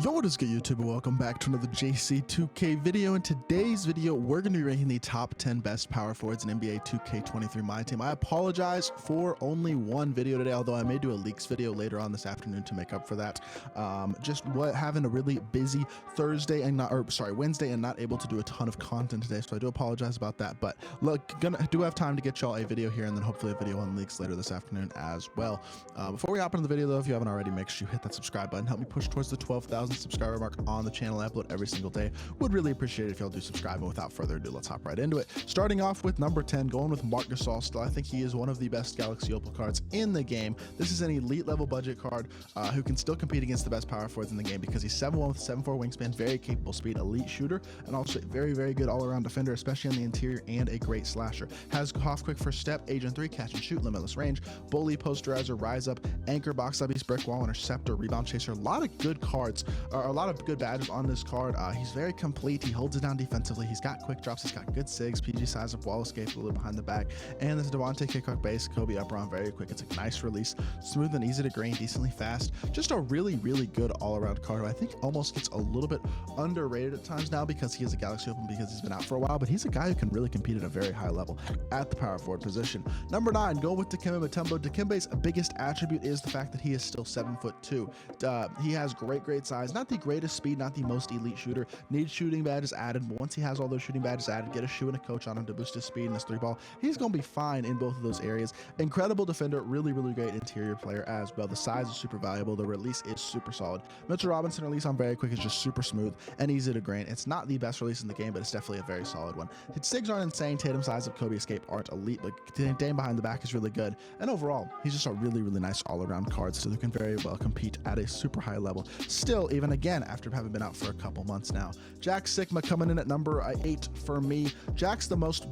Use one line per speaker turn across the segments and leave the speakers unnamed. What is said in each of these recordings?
Yo, what is good, YouTube? Welcome back to another JC2K video. In today's video, we're going to be ranking the top 10 best power forwards in NBA 2K23 MyTEAM. I apologize for only one video today, although I may do a leaks video later on this afternoon to make up for that. Having a really busy Wednesday and not able to do a ton of content today, so I do apologize about that. But look, do have time to get y'all a video here and then hopefully a video on leaks later this afternoon as well. Before we hop into the video though, if you haven't already, make sure you hit that subscribe button. Help me push towards the 12,000 subscriber mark on the channel. I upload every single day. Would really appreciate it if y'all do subscribe. And without further ado, let's hop right into it. Starting off with number 10, going with Marc Gasol. Still, I think he is one of the best Galaxy Opal cards in the game. This is an elite level budget card who can still compete against the best power forwards in the game because he's 7'1" with 7'4" wingspan, very capable speed, elite shooter, and also very, very good all-around defender, especially on the interior, and a great slasher. Has half quick first step, Agent 3, catch and shoot, limitless range, bully, posterizer, rise up, anchor, box up, beast, brick wall, interceptor, rebound chaser. A lot of good cards, a lot of good badges on this card. He's very complete. He holds it down defensively. He's got quick drops. He's got good sigs, PG size up, wall escape, a little behind the back, and this Devontae kickback base, Kobe up around very quick. It's a nice release, smooth and easy to green, decently fast. Just a really, really good all-around card who I think almost gets a little bit underrated at times now because he is a Galaxy Open, because he's been out for a while, but he's a guy who can really compete at a very high level at the power forward position. Number 9, go with Dikembe Mutombo. Dikembe's biggest attribute is the fact that he is still 7'2". He has great size, not the greatest speed, not the most elite shooter. Needs shooting badges added, but once he has all those shooting badges added, get a shoe and a coach on him to boost his speed and his three ball, he's going to be fine in both of those areas. Incredible defender, really great interior player as well. The size is super valuable. The release is super solid. Mitchell Robinson release on very quick is just super smooth and easy to grain. It's not the best release in the game, but it's definitely a very solid one. His sigs aren't insane. Tatum size of Kobe escape aren't elite, but Dame behind the back is really good. And overall, he's just a really nice all-around card, so they can very well compete at a super high level. Still, even again, after having been out for a couple months now. Jack Sigma coming in at number 8 for me. Jack's the most,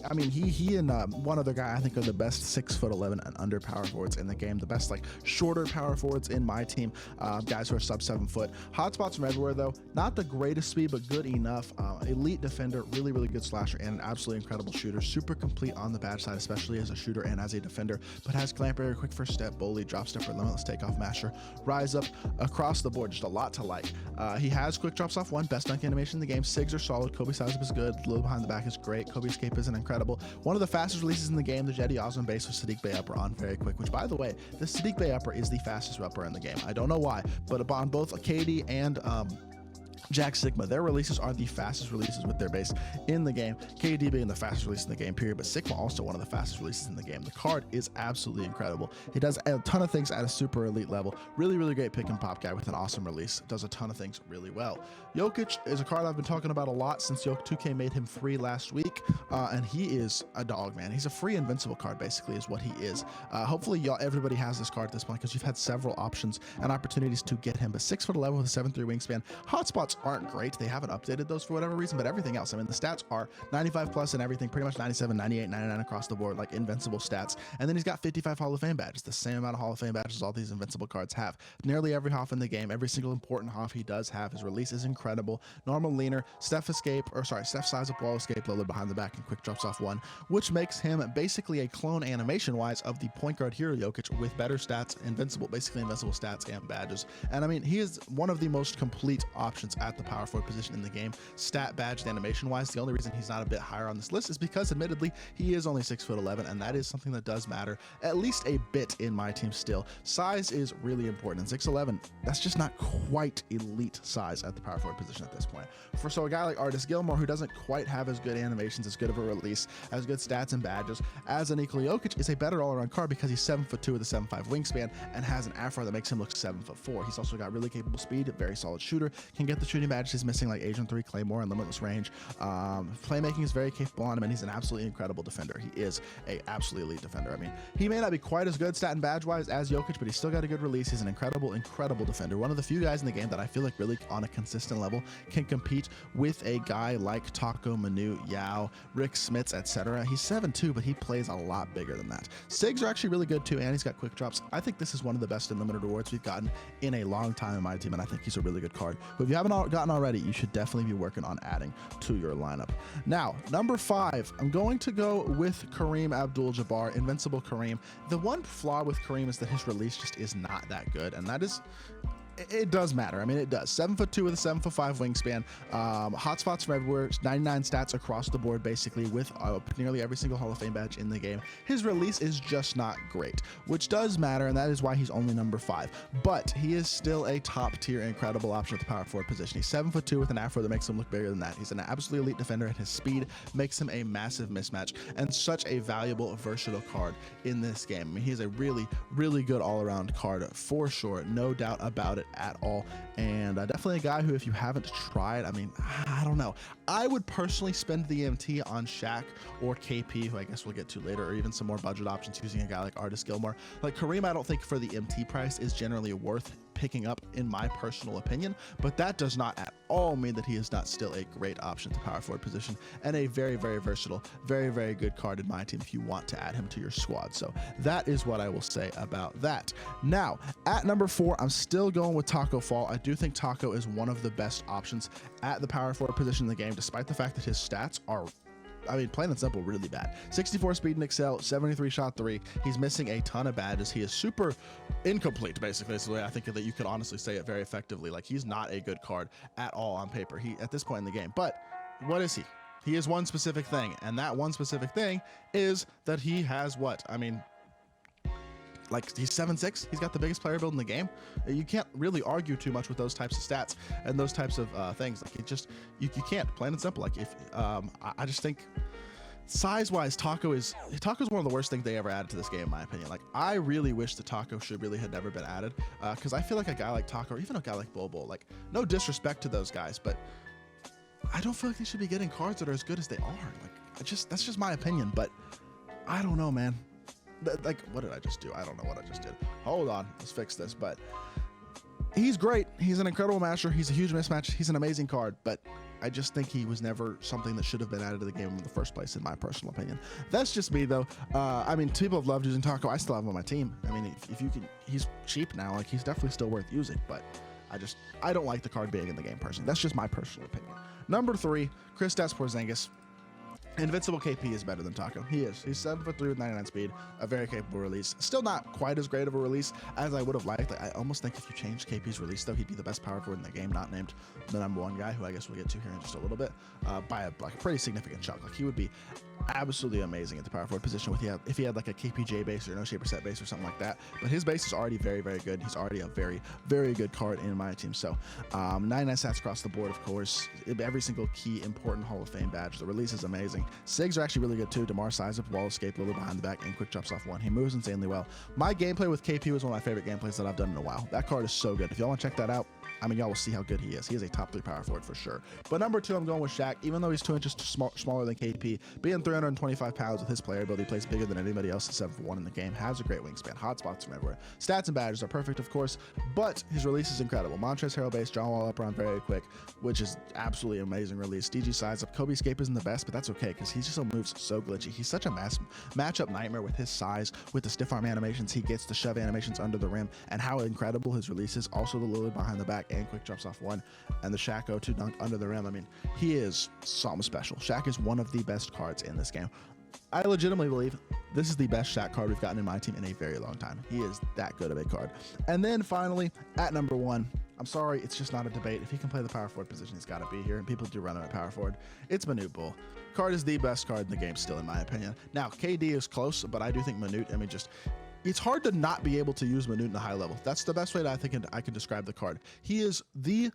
I mean, he and one other guy I think are the best 6'11" and under power forwards in the game. The best like shorter power forwards in my team. Guys who are sub 7 foot. Hotspots from everywhere though. Not the greatest speed, but good enough. Elite defender, really good slasher, and an absolutely incredible shooter. Super complete on the badge side, especially as a shooter and as a defender. But has clamp area, quick first step, bully, drop stepper, limitless takeoff, masher, rise up, across the board. Just a lot to like. He has quick drops off 1, best dunk animation in the game. Sigs are solid. Kobe size up is good. A little behind the back is great. Kobe escape is an incredible. One of the fastest releases in the game, the Jetty Osman base with Sadiq Bey upper on very quick, which by the way, the Sadiq Bey upper is the fastest upper in the game. I don't know why, but upon both KD and Jack Sigma, their releases are the fastest releases with their base in the game. KD being the fastest release in the game, period, but Sigma also one of the fastest releases in the game. The card is absolutely incredible. He does a ton of things at a super elite level. Really great pick and pop guy with an awesome release. Does a ton of things really well. Jokic is a card I've been talking about a lot since 2K made him free last week, and he is a dog, man. He's a free invincible card, basically, is what he is. Hopefully, everybody has this card at this point because you've had several options and opportunities to get him. But 6'11" with a 7'3" wingspan. Hotspots aren't great. They haven't updated those for whatever reason, but everything else, I mean, the stats are 95 plus and everything, pretty much 97, 98, 99 across the board, like invincible stats. And then he's got 55 Hall of Fame badges, the same amount of Hall of Fame badges all these invincible cards have. Nearly every HOF in the game, every single important HOF he does have. His release is incredible. Normal leaner, Steph size up, wall escape, low behind the back, and quick drops off 1, which makes him basically a clone animation wise of the point guard hero Jokic with better stats, basically invincible stats and badges. And I mean, he is one of the most complete options at the power forward position in the game, stat, badge, animation wise. The only reason he's not a bit higher on this list is because admittedly he is only 6'11", and that is something that does matter at least a bit in my team still. Size is really important, and 6'11", that's just not quite elite size at the power forward position at this point. So a guy like Artis Gilmore, who doesn't quite have as good animations, as good of a release, as good stats and badges as an Nikola Jokic, is a better all-around card because he's 7'2" with a 7'5" wingspan and has an afro that makes him look 7'4". He's also got really capable speed, a very solid shooter, can get the shooting badges he's missing like Agent 3, Claymore, and limitless range. Playmaking is very capable on him, and he's an absolutely incredible defender. He is a absolutely elite defender. I mean, he may not be quite as good stat and badge wise as Jokic, but he's still got a good release. He's an incredible defender. One of the few guys in the game that I feel like really on a consistent level can compete with a guy like Taco, Manu, Yao, Rick Smits, etc. He's 7'2", but he plays a lot bigger than that. Sigs are actually really good too, and he's got quick drops. I think this is one of the best unlimited rewards we've gotten in a long time in my team, and I think he's a really good card. But if you haven't gotten already, you should definitely be working on adding to your lineup. Now, number 5, I'm going to go with Kareem Abdul-Jabbar, Invincible Kareem. The one flaw with Kareem is that his release just is not that good, and that is it does matter. I mean, it does. 7'2" with a 7'5" wingspan, hotspots from everywhere, 99 stats across the board, basically, with nearly every single Hall of Fame badge in the game. His release is just not great, which does matter, and that is why he's only number 5. But he is still a top tier, incredible option at the power forward position. He's 7'2" with an afro that makes him look bigger than that. He's an absolutely elite defender, and his speed makes him a massive mismatch and such a valuable, versatile card in this game. I mean, he's a really, really good all-around card for sure, no doubt about it at all. And definitely a guy who, if you haven't tried, I mean, I don't know. I would personally spend the MT on Shaq or KP, who I guess we'll get to later, or even some more budget options using a guy like Artis Gilmore. Like Kareem, I don't think for the MT price is generally worth picking up, in my personal opinion, but that does not at all mean that he is not still a great option at the power forward position and a very, very versatile, very, very good card in my team if you want to add him to your squad. So that is what I will say about that. Now, at number 4, I'm still going with Taco Fall. I do think Taco is one of the best options at the power forward position in the game, despite the fact that his stats are, I mean, plain and simple, really bad. 64 speed and excel, 73 shot 3. He's missing a ton of badges. He is super incomplete, basically. That's the way I think that you could honestly say it very effectively. Like, he's not a good card at all on paper at this point in the game. But what is he? He is one specific thing, and that one specific thing is that he has what? I mean, like, he's 7'6". He's got the biggest player build in the game. You can't really argue too much with those types of stats and those types of things. Like, it just, you can't, plain and simple. Like, if I just think size-wise, Taco's one of the worst things they ever added to this game, in my opinion. Like, I really wish the Taco had never been added, because I feel like a guy like Taco, or even a guy like Bobo, like, no disrespect to those guys, but I don't feel like they should be getting cards that are as good as they are. Like, that's just my opinion, but I don't know, man. Like, what did I just do? I don't know what I just did. Hold on, let's fix this. But he's great. He's an incredible matcher. He's a huge mismatch. He's an amazing card, but I just think he was never something that should have been added to the game in the first place, in my personal opinion. That's just me, though. I mean, people have loved using Taco. I still have him on my team. I mean, if you can, he's cheap now. Like, he's definitely still worth using, but I don't like the card being in the game personally. That's just my personal opinion. Number 3, Kristaps Porzingis. Invincible KP is better than Taco. He is. He's 7'3" with 99 speed, a very capable release. Still not quite as great of a release as I would have liked. I almost think if you changed KP's release, though, he'd be the best power forward in the game, not named the number 1 guy, who I guess we'll get to here in just a little bit, by a pretty significant chunk. Like, he would be absolutely amazing at the power forward position if he had like a KPJ base or no shaper set base or something like that. But his base is already very, very good. He's already a very, very good card in my team. So 99 stats across the board, of course. Every single key important Hall of Fame badge. The release is amazing. SIGs are actually really good too. DeMar size up, wall escape, a little behind the back, and quick drops off 1. He moves insanely well. My gameplay with KP was one of my favorite gameplays that I've done in a while. That card is so good. If y'all want to check that out, I mean, y'all will see how good he is. He is a top 3 power forward for sure. But number 2, I'm going with Shaq. Even though he's 2 inches smaller than KP, being 325 pounds with his player ability, plays bigger than anybody else at 7'1" in the game, has a great wingspan, hotspots from everywhere. Stats and badges are perfect, of course, but his release is incredible. Montrezl Harrell base, John Wall up around very quick, which is absolutely amazing release. DG size up. Kobe escape isn't the best, but that's okay because he just moves so glitchy. He's such a matchup nightmare with his size, with the stiff arm animations he gets, the shove animations under the rim, and how incredible his release is. Also the Lillard behind the back and quick drops off 1, and the Shaq 0-2 dunk under the rim. I mean, he is something special. Shaq is one of the best cards in this game. I legitimately believe this is the best Shaq card we've gotten in my team in a very long time. He is that good of a card. And then finally, at number 1, I'm sorry, it's just not a debate. If he can play the power forward position, he's got to be here, and people do run him at power forward. It's Manute Bol. Card is the best card in the game still, in my opinion. Now, KD is close, but I do think Manute, I mean, it's hard to not be able to use Manute in a high level. That's the best way that I think I can describe the card. He is the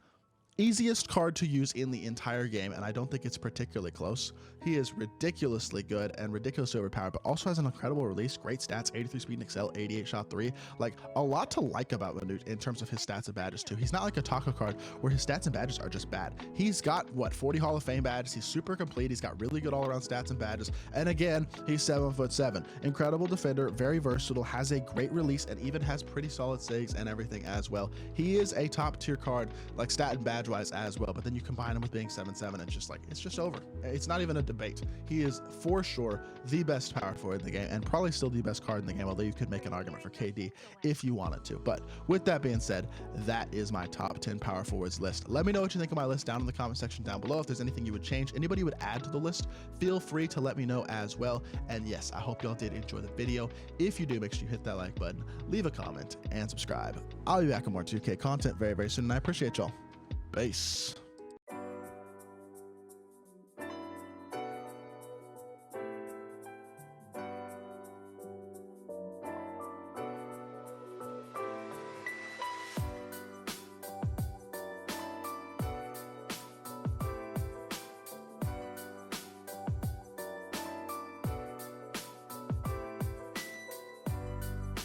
easiest card to use in the entire game, and I don't think it's particularly close. He is ridiculously good and ridiculously overpowered, but also has an incredible release, great stats, 83 speed and excel, 88 shot 3. Like, a lot to like about Manute in terms of his stats and badges too. He's not like a Taco card where his stats and badges are just bad. He's got, 40 Hall of Fame badges. He's super complete. He's got really good all-around stats and badges. And again, he's 7'7". Incredible defender, very versatile, has a great release, and even has pretty solid SIGs and everything as well. He is a top tier card, like stat and badge badge wise as well, but then you combine him with being 7-7, and it's just over. It's not even a debate. He is for sure the best power forward in the game, and probably still the best card in the game, although you could make an argument for KD if you wanted to. But with that being said, that is my top 10 power forwards list. Let me know what you think of my list down in the comment section down below. If there's anything you would change, anybody you would add to the list, feel free to let me know as well. And yes, I hope y'all did enjoy the video. If you do, make sure you hit that like button, leave a comment, and subscribe. I'll be back with more 2K content very, very soon, and I appreciate y'all. Peace.